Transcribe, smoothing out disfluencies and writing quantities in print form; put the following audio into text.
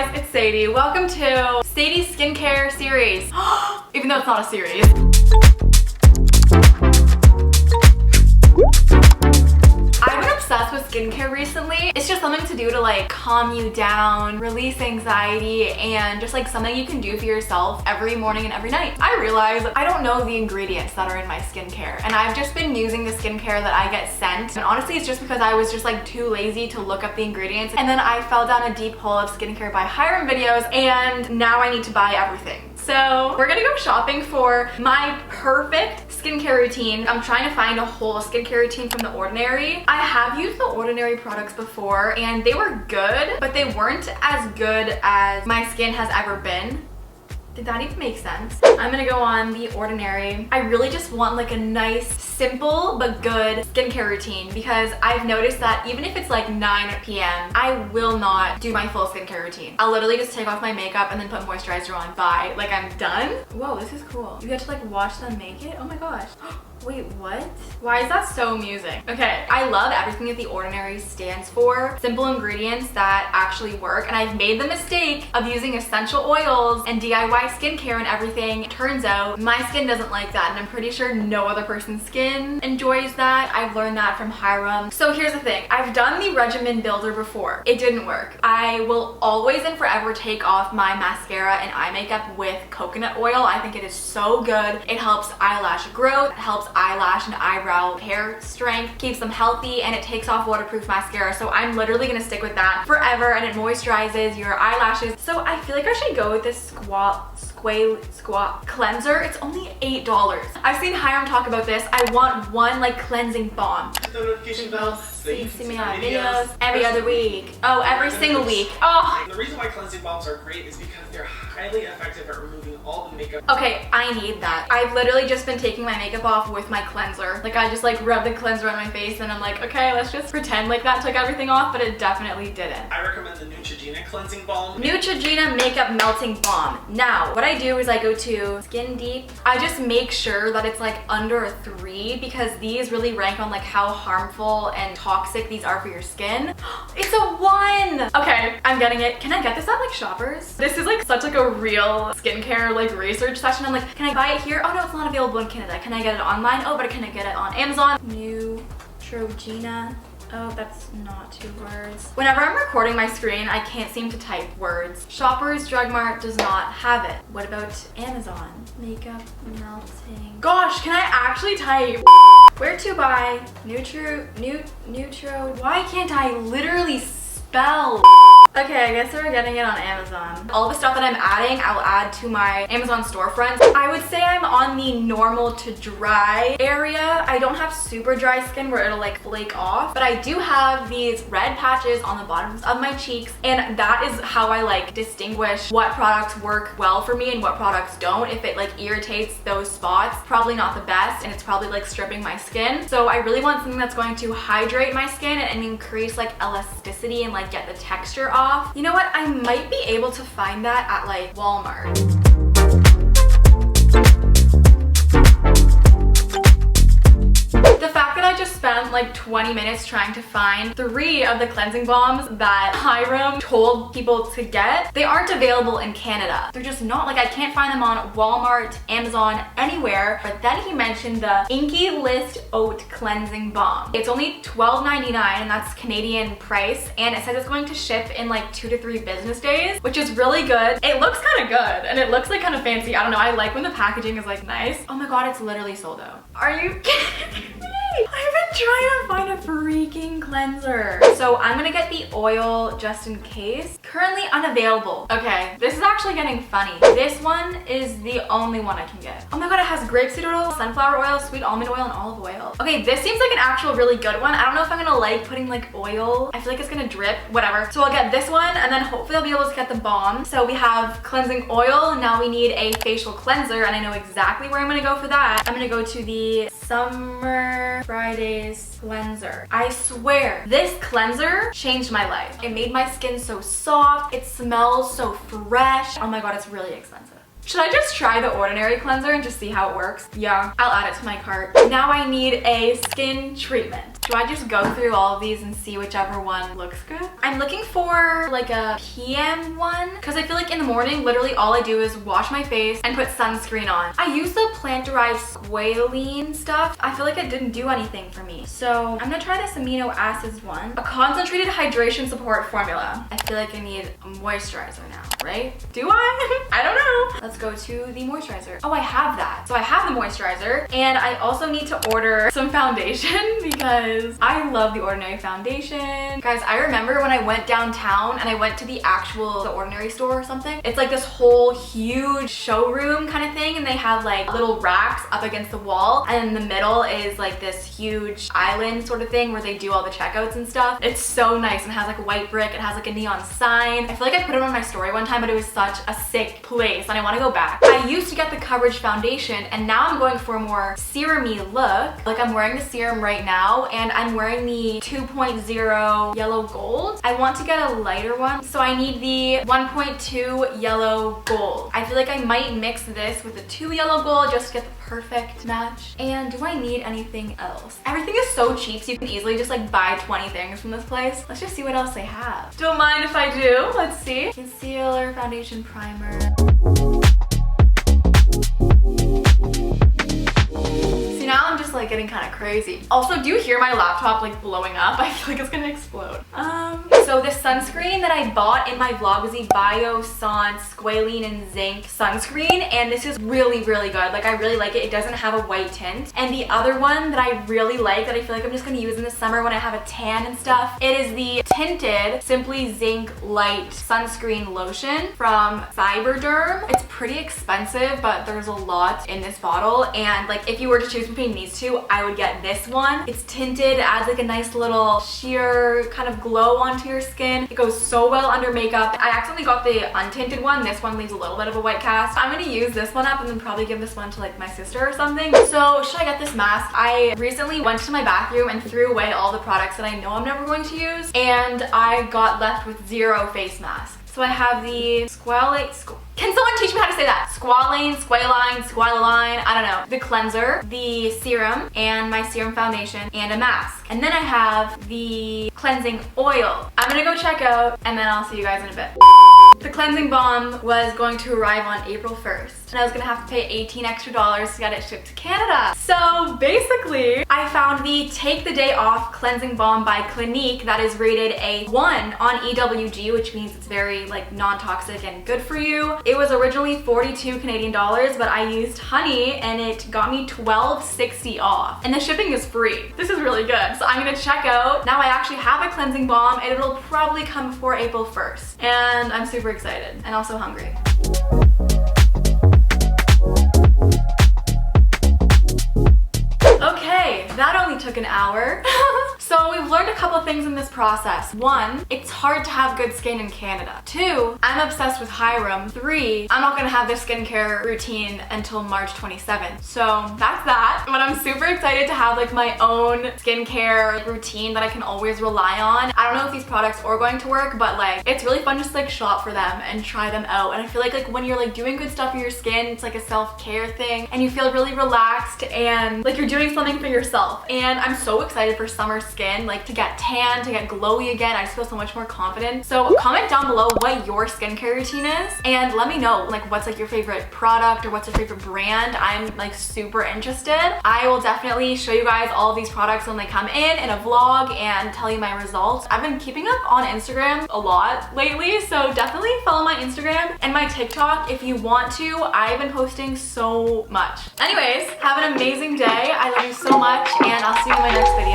guys, it's Sadie. Welcome to Sadie's skincare series. Even though it's not a series. I've been obsessed with skincare recently. It's just something to do to like calm you down, release anxiety, and just like something you can do for yourself every morning and every night. I realize I don't know the ingredients that are in my skincare, and I've just been using the skincare that I get sent. And honestly, it's just because I was just like too lazy to look up the ingredients. And then I fell down a deep hole of skincare by Hiram videos, and now I need to buy everything. So we're gonna go shopping for my perfect skincare routine. I'm trying to find a whole skincare routine from The Ordinary. I have used The Ordinary products before and they were good, but they weren't as good as my skin has ever been. Did that even make sense? I'm gonna go on The Ordinary. I really just want like a nice, simple, but good skincare routine because I've noticed that even if it's like 9 p.m., I will not do my full skincare routine. I'll literally just take off my makeup and then put moisturizer on. Bye. Like I'm done. Whoa, this is cool. You get to like watch them make it? Oh my gosh. Wait, what? Why is that so amusing? Okay, I love everything that The Ordinary stands for. Simple ingredients that actually work. And I've made the mistake of using essential oils and DIY skincare and everything. Turns out my skin doesn't like that, and I'm pretty sure no other person's skin enjoys that. I've learned that from Hiram. So here's the thing. I've done the regimen builder before. It didn't work. I will always and forever take off my mascara and eye makeup with coconut oil. I think it is so good. It helps eyelash growth, it helps eyelash and eyebrow hair strength, keeps them healthy, and it takes off waterproof mascara. So I'm literally gonna stick with that forever, and it moisturizes your eyelashes. So I feel like I should go with this Squat cleanser. It's only $8. I've seen Hiram talk about this. I want one like cleansing balm. The notification bell so you can see my videos every other week. Oh, every single week. Oh. The reason why cleansing balms are great is because they're highly effective at removing all the makeup. Okay, I need that. I've literally just been taking my makeup off with my cleanser. Like I just like rub the cleanser on my face and I'm like, okay, let's just pretend like that took everything off, but it definitely didn't. I recommend the Neutrogena cleansing balm. Neutrogena makeup melting balm. Now, what I do is I go to Skin Deep. I just make sure that it's like under a 3 because these really rank on like how harmful and toxic these are for your skin. It's a 1! Okay, I'm getting it. Can I get this at like Shoppers? This is like such like a real skincare like research session. I'm like, can I buy it here? Oh no, it's not available in Canada. Can I get it online? Oh, but can I get it on Amazon? Neutrogena. Oh, that's not 2 words. Whenever I'm recording my screen, I can't seem to type words. Shoppers Drug Mart does not have it. What about Amazon? Makeup melting. Gosh, can I actually type? Where to buy Neutro. Why can't I literally spell? Okay, I guess we're getting it on Amazon. All the stuff that I'm adding, I'll add to my Amazon storefront. I would say I'm on the normal to dry area. I don't have super dry skin where it'll like flake off, but I do have these red patches on the bottoms of my cheeks, and that is how I like distinguish what products work well for me and what products don't. If it like irritates those spots, probably not the best, and it's probably like stripping my skin. So I really want something that's going to hydrate my skin and increase like elasticity and like get the texture off. You know what? I might be able to find that at like Walmart. The fact that I just spent like 20 minutes trying to find 3 of the cleansing balms that Hiram told people to get, they aren't available in Canada. They're just not, like I can't find them on Walmart, Amazon, anywhere. But then he mentioned the Inky List Oat Cleansing Balm. It's only $12.99 and that's Canadian price, and it says it's going to ship in like 2 to 3 business days, which is really good. It looks kind of good and it looks like kind of fancy. I don't know, I like when the packaging is like nice. Oh my god, it's literally sold out. Are you kidding me? I've been trying to find a freaking cleanser. So I'm gonna get the oil just in case. Currently unavailable. Okay, this is actually getting funny. This one is the only one I can get. Oh my god, it has grapeseed oil, sunflower oil, sweet almond oil, and olive oil. Okay, this seems like an actual really good one. I don't know if I'm gonna like putting like oil. I feel like it's gonna drip, whatever. So I'll get this one, and then hopefully I'll be able to get the balm. So we have cleansing oil. Now we need a facial cleanser, and I know exactly where I'm gonna go for that. I'm gonna go to the Summer Fridays cleanser. I swear, this cleanser changed my life. It made my skin so soft. It smells so fresh. Oh my god, it's really expensive. Should I just try the Ordinary cleanser and just see how it works? Yeah, I'll add it to my cart. Now I need a skin treatment. Do I just go through all of these and see whichever one looks good? I'm looking for like a PM one because I feel like in the morning, literally all I do is wash my face and put sunscreen on. I use the plant-derived squalene stuff. I feel like it didn't do anything for me. So I'm gonna try this amino acids one. A concentrated hydration support formula. I feel like I need a moisturizer now, right? Do I? I don't know. Let's go to the moisturizer. Oh, I have that. So I have the moisturizer and I also need to order some foundation because I love The Ordinary foundation. Guys, I remember when I went downtown and I went to the Ordinary store or something. It's like this whole huge showroom kind of thing and they have like little racks up against the wall and in the middle is like this huge island sort of thing where they do all the checkouts and stuff. It's so nice and it has like a white brick. It has like a neon sign. I feel like I put it on my story one time, but it was such a sick place and I want to go back. I used to get the Coverage foundation and now I'm going for a more serum-y look. Like I'm wearing the serum right now and I'm wearing the 2.0 yellow gold. I want to get a lighter one, so I need the 1.2 yellow gold. I feel like I might mix this with the 2 yellow gold just to get the perfect match. And do I need anything else? Everything is so cheap, so you can easily just like buy 20 things from this place. Let's just see what else they have. Don't mind if I do. Let's see. Concealer, foundation, primer. See, now I'm just like getting kind of crazy. Also, do you hear my laptop like blowing up? I feel like it's gonna explode. So this sunscreen that I bought in my vlog was the Biossance Squalene and Zinc sunscreen, and this is really, really good. Like I really like it. It doesn't have a white tint. And the other one that I really like that I feel like I'm just gonna use in the summer when I have a tan and stuff, it is the tinted Simply Zinc Light sunscreen lotion from Cyberderm. It's pretty expensive, but there's a lot in this bottle, and like if you were to choose between these two, I would get this one. It's tinted, adds like a nice little sheer kind of glow onto your skin. It goes so well under makeup. I accidentally got the untinted one. This one leaves a little bit of a white cast. I'm gonna use this one up and then probably give this one to like my sister or something. So should I get this mask? I recently went to my bathroom and threw away all the products that I know I'm never going to use, and I got left with 0 face masks. So I have the can someone teach me how to say that? Squalane, I don't know. The cleanser, the serum, and my serum foundation, and a mask. And then I have the cleansing oil. I'm gonna go check out, and then I'll see you guys in a bit. The cleansing balm was going to arrive on April 1st, and I was gonna have to pay $18 extra to get it shipped to Canada. So basically, I found the Take the Day Off Cleansing Balm by Clinique that is rated a 1 on EWG, which means it's very like non-toxic and good for you. It was originally 42 Canadian dollars, but I used Honey and it got me $12.60 off. And the shipping is free. This is really good. So I'm gonna check out. Now I actually have a cleansing balm and it'll probably come before April 1st. And I'm super excited and also hungry. Okay, that only took an hour. So we've learned a couple things in this process. 1, it's hard to have good skin in Canada. 2, I'm obsessed with Hyram. 3, I'm not gonna have this skincare routine until March 27th. So that's that. But I'm super excited to have like my own skincare routine that I can always rely on. I don't know if these products are going to work, but like it's really fun just to like shop for them and try them out. And I feel like when you're like doing good stuff for your skin, it's like a self-care thing and you feel really relaxed and like you're doing something for yourself. And I'm so excited for summer skin, like to get tan, to get glowy again. I just feel so much more confident. So comment down below what your skincare routine is and let me know like what's like your favorite product or what's your favorite brand. I'm like super interested. I will definitely show you guys all of these products when they come in a vlog and tell you my results. I've been keeping up on Instagram a lot lately, so definitely follow my Instagram and my TikTok if you want to. I've been posting so much. Anyways, have an amazing day. I love you so much and I'll see you in my next video.